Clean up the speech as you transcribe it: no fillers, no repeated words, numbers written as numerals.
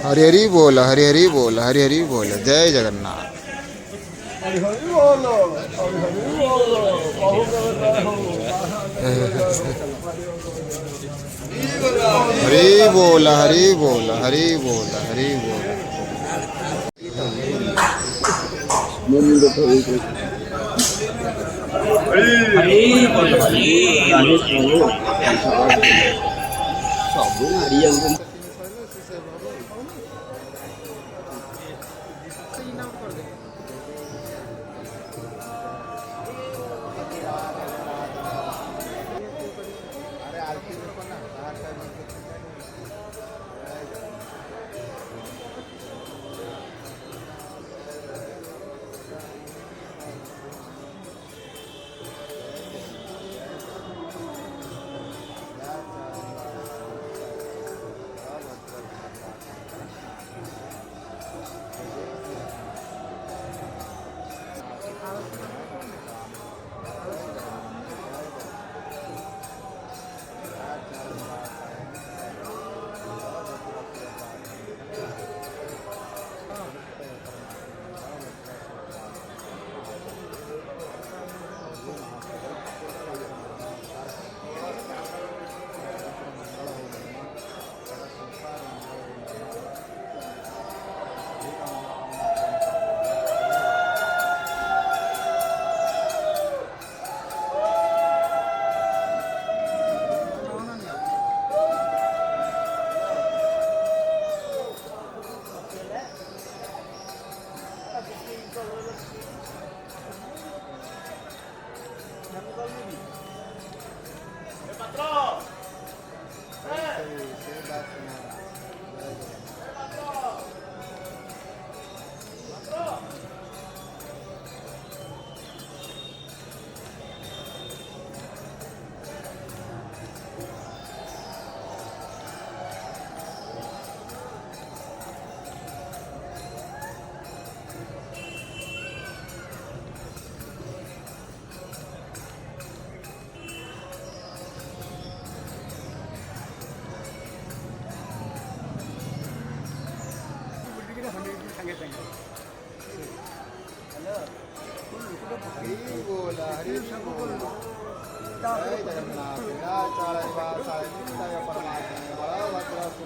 हरि हरि बोल, हरि हरि बोल, हरि हरि बोल, जय जगन्नाथ। हरि हरि बोलो, हरि हरि बोलो, बहु कर हो। हरि बोल, हरि बोल, हरि बोल, हरि बोल। हरी बोल हरी राजेश प्रभु ସବୁ ମାଡ଼ି ଯାଉଛନ୍ତି। हरि बोल, हरि बोल, जय जगन्नाथ। परमात्मा बलभद्र